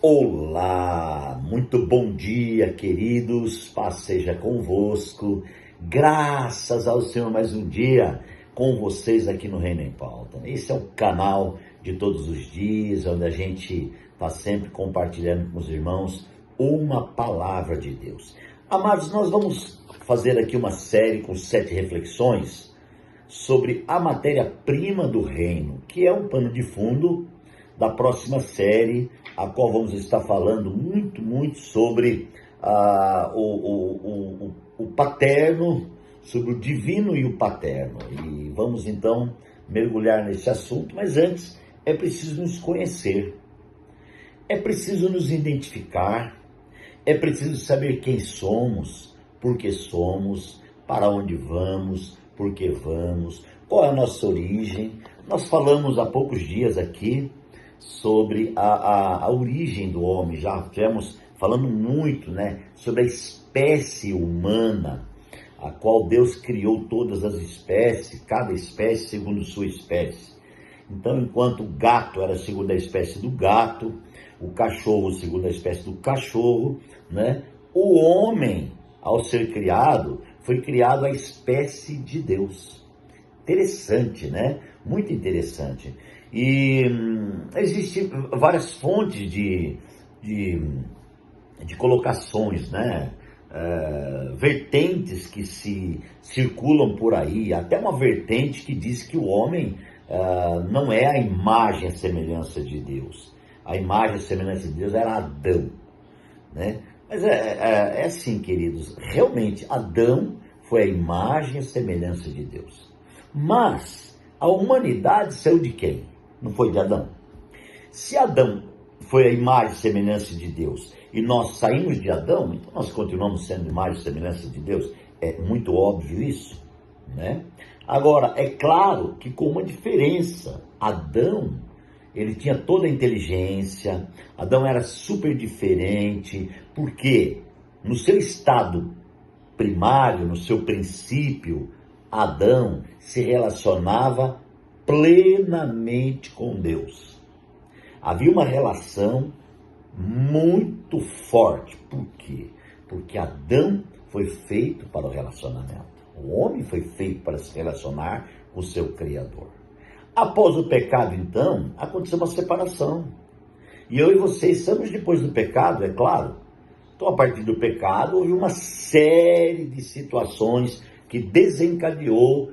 Olá, muito bom dia, queridos, paz seja convosco, graças ao Senhor mais um dia com vocês aqui no Reino em Pauta. Esse é o canal de todos os dias, onde a gente está sempre compartilhando com os irmãos uma palavra de Deus. Amados, nós vamos fazer aqui uma série com 7 reflexões sobre a matéria-prima do reino, que é um pano de fundo da próxima série, a qual vamos estar falando muito sobre o paterno, sobre o divino e o paterno. E vamos então mergulhar nesse assunto, mas antes é preciso nos conhecer, é preciso nos identificar, é preciso saber quem somos, por que somos, para onde vamos, por que vamos, qual é a nossa origem. Nós falamos há poucos dias aqui sobre a origem do homem, já estivemos falando muito, sobre a espécie humana, a qual Deus criou todas as espécies, cada espécie segundo sua espécie. Então, enquanto o gato era segundo a espécie do gato, o cachorro segundo a espécie do cachorro, o homem, ao ser criado, foi criado à espécie de Deus. Interessante, Muito interessante. E existem várias fontes de colocações, vertentes que se circulam por aí, até uma vertente que diz que o homem não é a imagem e a semelhança de Deus. A imagem e a semelhança de Deus era Adão, Mas é assim, queridos, realmente Adão foi a imagem e a semelhança de Deus. Mas a humanidade saiu de quem? Não foi de Adão? Se Adão foi a imagem e semelhança de Deus e nós saímos de Adão, então nós continuamos sendo imagem e semelhança de Deus. É muito óbvio isso, Agora, é claro que com uma diferença. Adão, ele tinha toda a inteligência, Adão era super diferente, porque no seu estado primário, no seu princípio, Adão se relacionava plenamente com Deus. Havia uma relação muito forte. Por quê? Porque Adão foi feito para o relacionamento. O homem foi feito para se relacionar com o seu Criador. Após o pecado, então, aconteceu uma separação. E eu e você estamos depois do pecado, é claro. Então, a partir do pecado, houve uma série de situações que desencadeou,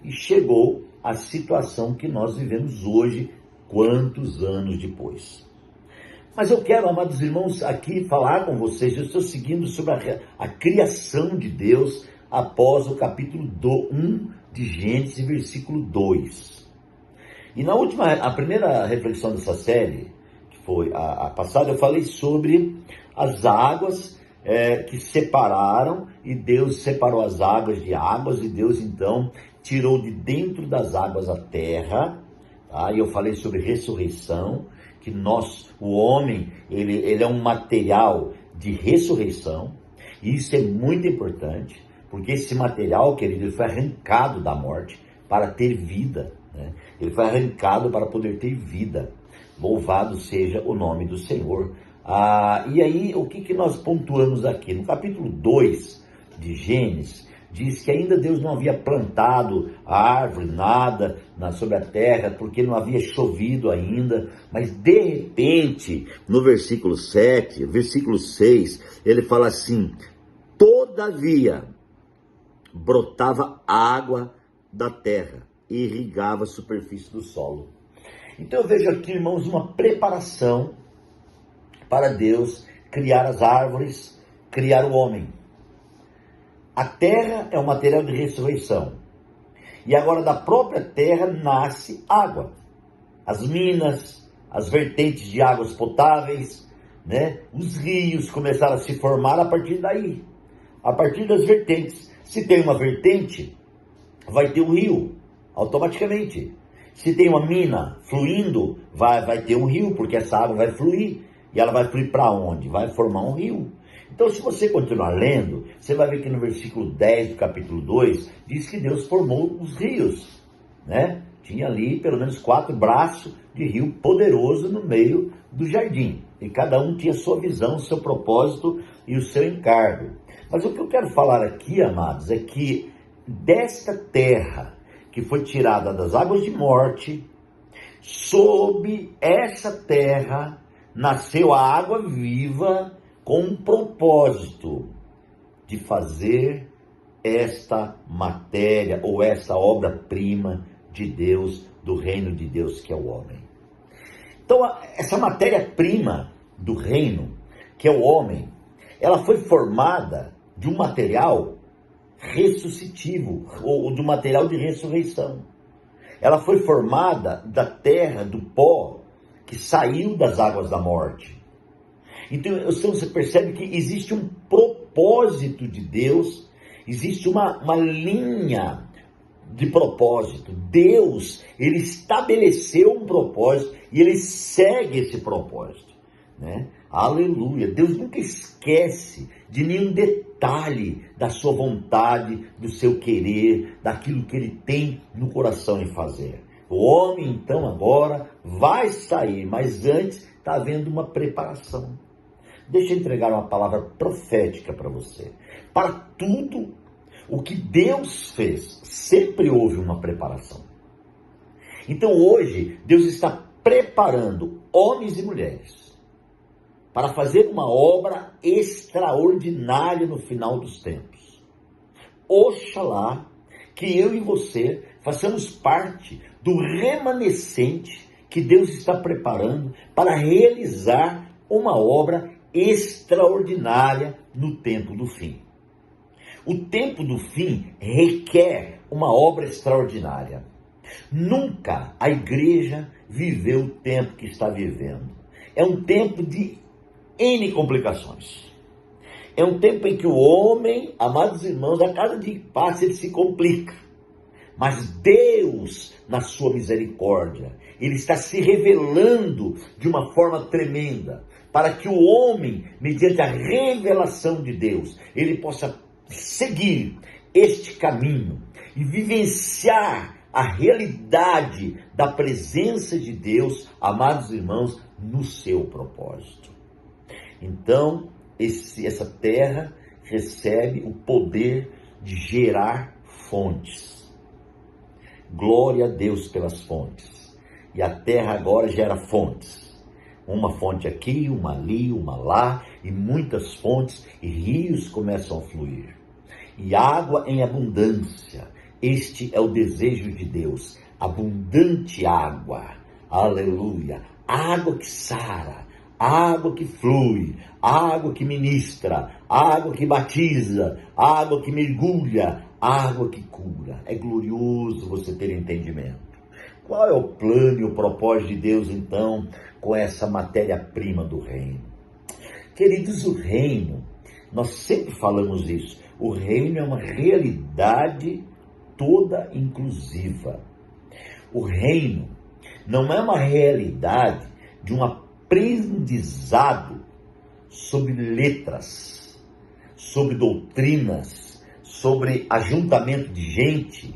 e chegou à situação que nós vivemos hoje, quantos anos depois. Mas eu quero, amados irmãos, aqui falar com vocês. Eu estou seguindo sobre a criação de Deus após o capítulo 1 de Gênesis, versículo 2. E a primeira reflexão dessa série, que foi a passada, eu falei sobre as águas que separaram, e Deus separou as águas de águas, e Deus então tirou de dentro das águas a terra, e eu falei sobre ressurreição, que o homem, ele é um material de ressurreição, e isso é muito importante, porque esse material, querido, ele foi arrancado da morte para ter vida, Ele foi arrancado para poder ter vida. Louvado seja o nome do Senhor. E aí, o que nós pontuamos aqui? No capítulo 2 de Gênesis, diz que ainda Deus não havia plantado árvore, nada sobre a terra, porque não havia chovido ainda. Mas, de repente, no versículo 7, versículo 6, ele fala assim: todavia brotava água da terra e irrigava a superfície do solo. Então eu vejo aqui, irmãos, uma preparação para Deus criar as árvores, criar o homem. A terra é um material de ressurreição. E agora da própria terra nasce água. As minas, as vertentes de águas potáveis, Os rios começaram a se formar a partir daí. A partir das vertentes. Se tem uma vertente, vai ter um rio, automaticamente. Se tem uma mina fluindo, vai ter um rio, porque essa água vai fluir. E ela vai fluir para onde? Vai formar um rio. Então, se você continuar lendo, você vai ver que no versículo 10 do capítulo 2, diz que Deus formou os rios, Tinha ali pelo menos 4 braços de rio poderoso no meio do jardim. E cada um tinha sua visão, seu propósito e o seu encargo. Mas o que eu quero falar aqui, amados, é que desta terra que foi tirada das águas de morte, sob essa terra nasceu a água viva com um propósito de fazer esta matéria ou esta obra-prima de Deus, do reino de Deus que é o homem. Então, essa matéria-prima do reino, que é o homem, ela foi formada de um material ressuscitivo, ou de um material de ressurreição. Ela foi formada da terra, do pó, que saiu das águas da morte. Então, você percebe que existe um propósito de Deus, existe uma linha de propósito. Deus, ele estabeleceu um propósito e ele segue esse propósito, né? Aleluia! Deus nunca esquece de nenhum detalhe da sua vontade, do seu querer, daquilo que ele tem no coração em fazer. O homem, então, agora vai sair, mas antes está havendo uma preparação. Deixa eu entregar uma palavra profética para você. Para tudo o que Deus fez, sempre houve uma preparação. Então hoje, Deus está preparando homens e mulheres para fazer uma obra extraordinária no final dos tempos. Oxalá que eu e você façamos parte do remanescente que Deus está preparando para realizar uma obra extraordinária no tempo do fim. O tempo do fim requer uma obra extraordinária. Nunca a igreja viveu o tempo que está vivendo. É um tempo de N complicações. É um tempo em que o homem, amados irmãos, a cada dia que passa ele se complica. Mas Deus, na sua misericórdia, ele está se revelando de uma forma tremenda, para que o homem, mediante a revelação de Deus, ele possa seguir este caminho e vivenciar a realidade da presença de Deus, amados irmãos, no seu propósito. Então, essa terra recebe o poder de gerar fontes. Glória a Deus pelas fontes. E a terra agora gera fontes. Uma fonte aqui, uma ali, uma lá, e muitas fontes e rios começam a fluir. E água em abundância. Este é o desejo de Deus. Abundante água. Aleluia. Água que sara. Água que flui, água que ministra, água que batiza, água que mergulha, água que cura. É glorioso você ter entendimento. Qual é o plano e o propósito de Deus, então, com essa matéria-prima do reino? Queridos, o reino, nós sempre falamos isso, o reino é uma realidade toda inclusiva. O reino não é uma realidade de um aprendizado sobre letras, sobre doutrinas, sobre ajuntamento de gente,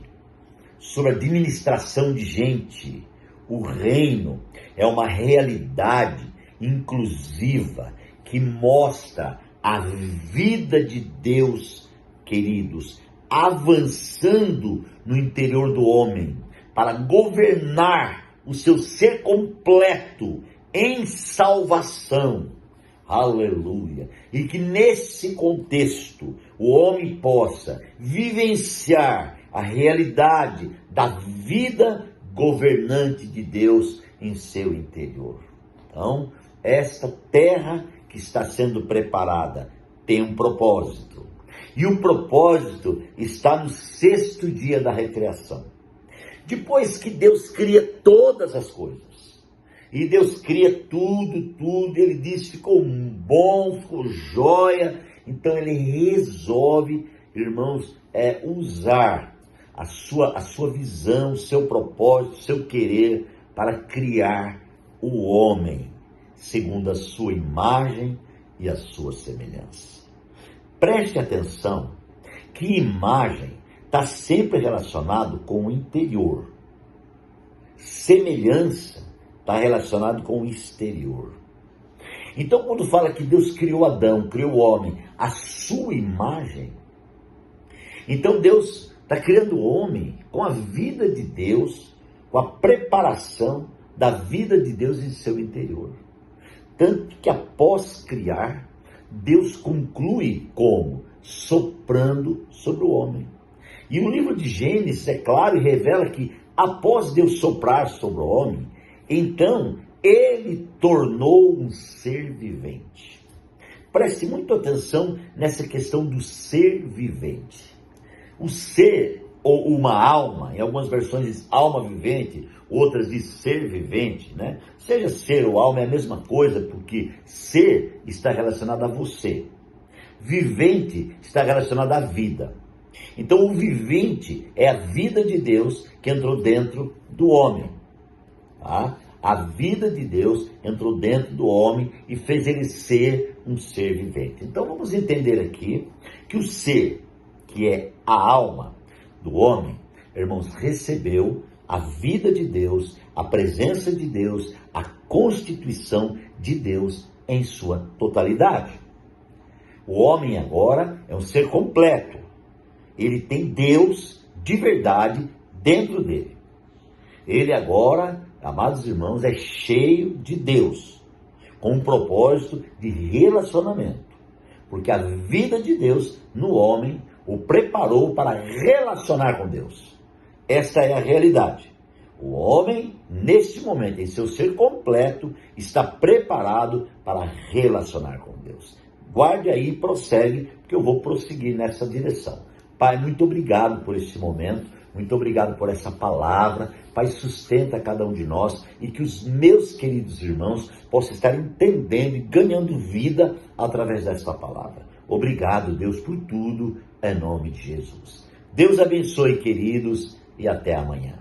sobre administração de gente. O reino é uma realidade inclusiva que mostra a vida de Deus, queridos, avançando no interior do homem para governar o seu ser completo em salvação. Aleluia. E que nesse contexto o homem possa vivenciar a realidade da vida governante de Deus em seu interior. Então, esta terra que está sendo preparada tem um propósito. E o propósito está no 6º dia da recriação. Depois que Deus cria todas as coisas, e Deus cria tudo, ele diz, ficou bom, ficou jóia. Então ele resolve, irmãos, usar a sua visão, o seu propósito, o seu querer para criar o homem, segundo a sua imagem e a sua semelhança. Preste atenção que imagem está sempre relacionado com o interior. Semelhança está relacionado com o exterior. Então, quando fala que Deus criou Adão, criou o homem, à sua imagem, então Deus está criando o homem com a vida de Deus, com a preparação da vida de Deus em seu interior. Tanto que após criar, Deus conclui como? Soprando sobre o homem. E o livro de Gênesis é claro e revela que após Deus soprar sobre o homem, então ele tornou um ser vivente. Preste muita atenção nessa questão do ser vivente. O ser, ou uma alma, em algumas versões diz alma vivente, outras diz ser vivente, né? Seja ser ou alma é a mesma coisa, porque ser está relacionado a você. Vivente está relacionado à vida. Então o vivente é a vida de Deus que entrou dentro do homem. Tá? A vida de Deus entrou dentro do homem e fez ele ser um ser vivente. Então vamos entender aqui que o ser, que é a alma do homem, irmãos, recebeu a vida de Deus, a presença de Deus, a constituição de Deus em sua totalidade. O homem agora é um ser completo. Ele tem Deus de verdade dentro dele. Ele agora, amados irmãos, é cheio de Deus, com um propósito de relacionamento. Porque a vida de Deus no homem o preparou para relacionar com Deus. Esta é a realidade. O homem, neste momento, em seu ser completo, está preparado para relacionar com Deus. Guarde aí e prossegue, porque eu vou prosseguir nessa direção. Pai, muito obrigado por esse momento, muito obrigado por essa palavra. Pai, sustenta cada um de nós e que os meus queridos irmãos possam estar entendendo e ganhando vida através desta palavra. Obrigado, Deus, por tudo, em nome de Jesus. Deus abençoe, queridos, e até amanhã.